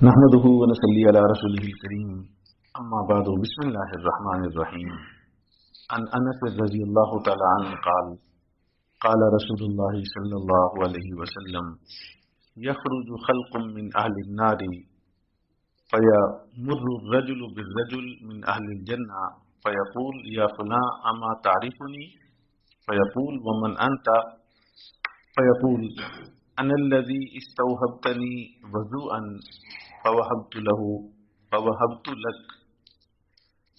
نحمده ونصلي على رسوله الكريم اما بعد بسم الله الرحمن الرحيم عن انس رضي الله تعالى عنه قال قال رسول الله صلى الله عليه وسلم يخرج خلق من اهل النار فيمر الرجل بالرجل من اهل الجنه فيقول يا فلان اما تعرفني فيقول ومن انت فيقول انا الذي استوهبتني وضوءا فوهبت لك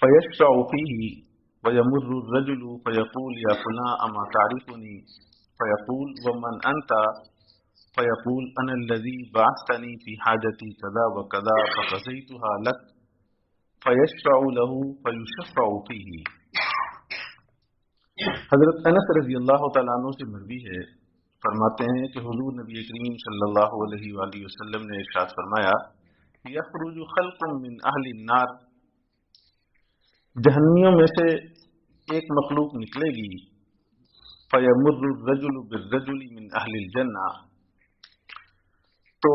فيشفع فيه ويمر الرجل فيقول يا فلان اما تعرفني فيقول ومن انت فيقول انا الذي بعثتني في حاجتي كذا وكذا فقضيتها لك فيشفع له فيشفع فيه. حضرت انس رضی اللہ تعالیٰ عنہ سے مروی ہے، فرماتے ہیں کہ حضور نبی کریم صلی اللہ علیہ وآلہ وسلم نے ارشاد فرمایا یخرج خلق من اہل النار، جہنمیوں میں سے ایک مخلوق نکلے گی، فیمر الرجل بالرجل من اہل الجنہ، تو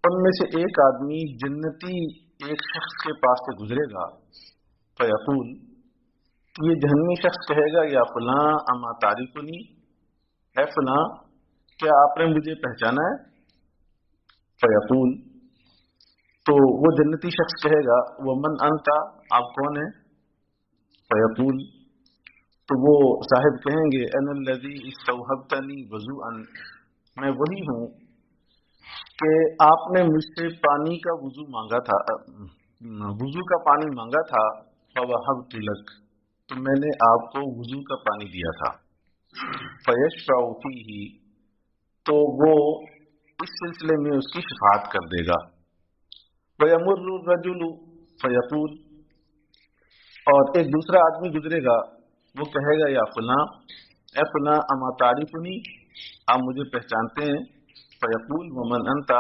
ان میں سے ایک آدمی جنتی ایک شخص کے پاس سے گزرے گا، فیقول، یہ جہنمی شخص کہے گا یا فلاں اما تعرفنی، اے فلاں کیا آپ نے مجھے پہچانا ہے؟ فیقول، تو وہ جنتی شخص کہے گا ومن انت، آپ کون ہیں؟ فیقول، تو وہ صاحب کہیں گے انا الذی استوہبتنی وضوءا، میں وہی ہوں کہ آپ نے مجھ سے پانی کا وضو مانگا تھا، وضو کا پانی مانگا تھا، فوہبت لک، تو میں نے آپ کو وضو کا پانی دیا تھا، فیشفع فیہ، تو وہ اس سلسلے میں اس کی شفاعت کر دے گا، ویمر الرجل فیقول، اور ایک دوسرا آدمی گزرے گا، وہ کہے گا یا فلاں، اے فلاں اما تعرفنی، آپ مجھے پہچانتے ہیں؟ فیقول ومن انت،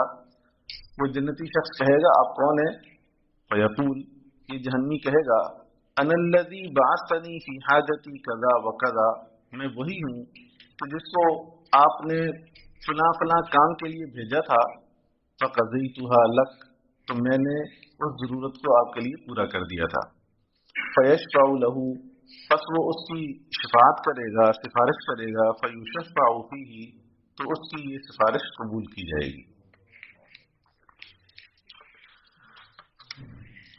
وہ جنتی شخص کہے گا آپ کون ہیں؟ فیقول، یہ جہنمی کہے گا انا الذی بعثتنی فی حاجتی کذا وکذا، میں وہی ہوں کہ جس کو آپ نے فلاں فلاں کام کے لیے بھیجا تھا، فقضیتها لک، تو میں نے اس ضرورت کو آپ کے لیے پورا کر دیا تھا، فیشفع لہ، پس وہ اس کی شفاعت کرے گا، سفارش کرے گا، فیشفع فیہ، تو اس کی یہ سفارش قبول کی جائے گی۔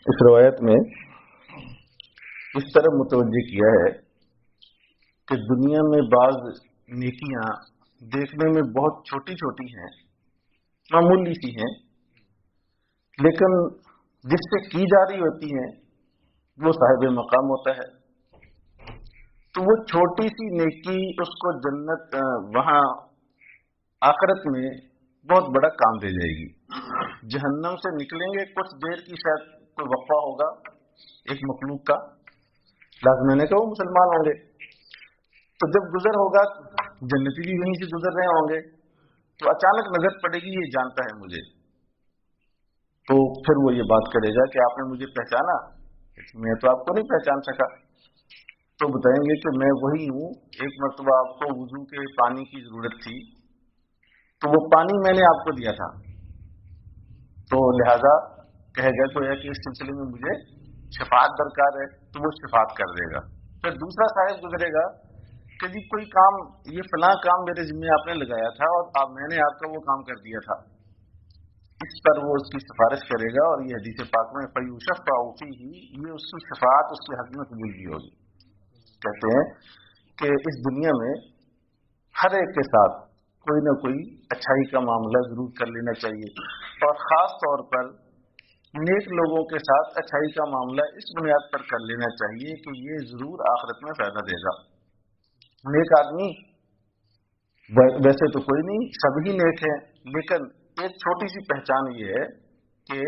اس روایت میں اس طرح متوجہ کیا ہے کہ دنیا میں بعض نیکیاں دیکھنے میں بہت چھوٹی چھوٹی ہیں، معمولی سی ہیں، لیکن جس سے کی جا رہی ہوتی ہیں وہ صاحب مقام ہوتا ہے، تو وہ چھوٹی سی نیکی اس کو جنت وہاں آخرت میں بہت بڑا کام دے جائے گی۔ جہنم سے نکلیں گے، کچھ دیر کی شاید کوئی وقفہ ہوگا ایک مخلوق کا، لازم ہے کہ وہ مسلمان ہوں گے، تو جب گزر ہوگا جنتی بھی وہیں سے گزر رہے ہوں گے، تو اچانک نظر پڑے گی یہ جانتا ہے مجھے، تو پھر وہ یہ بات کرے گا کہ آپ نے مجھے پہچانا؟ میں تو آپ کو نہیں پہچان سکا، تو بتائیں گے کہ میں وہی ہوں، ایک مرتبہ آپ کو وضو کے پانی کی ضرورت تھی، تو وہ پانی میں نے آپ کو دیا تھا، تو لہذا کہے گا تو کہ اس سلسلے میں مجھے شفاعت درکار ہے، تو وہ شفاعت کر دے گا۔ پھر دوسرا صاحب گزرے گا کہ جی کوئی کام، یہ فلاں کام میرے ذمہ آپ نے لگایا تھا اور میں نے آپ کا وہ کام کر دیا تھا، اس پر وہ اس کی سفارش کرے گا، اور یہ حدیث پاک میں فیشفع فیہ، یہ اس کی شفاعت اس کے حق میں قبول بھی ہوگی۔ کہتے ہیں کہ اس دنیا میں ہر ایک کے ساتھ کوئی نہ کوئی اچھائی کا معاملہ ضرور کر لینا چاہیے، اور خاص طور پر نیک لوگوں کے ساتھ اچھائی کا معاملہ اس بنیاد پر کر لینا چاہیے کہ یہ ضرور آخرت میں فائدہ دے گا۔ نیک آدمی ویسے تو کوئی نہیں، سبھی نیک ہیں، لیکن ایک چھوٹی سی پہچان یہ ہے کہ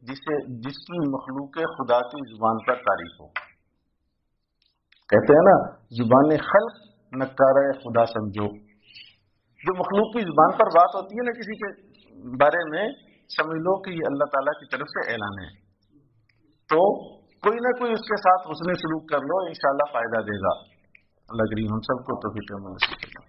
جس کی مخلوق خدا کی زبان پر تعریف ہو۔ کہتے ہیں نا زبان خلق نکارہ خدا سمجھو، جو مخلوق کی زبان پر بات ہوتی ہے نا کسی کے بارے میں، سمجھ لو کہ یہ اللہ تعالیٰ کی طرف سے اعلان ہے، تو کوئی نہ کوئی اس کے ساتھ حسن سلوک کر لو، انشاءاللہ فائدہ دے گا۔ اللہ کریم ہم سب کو توفیق عمل نصیب کرے۔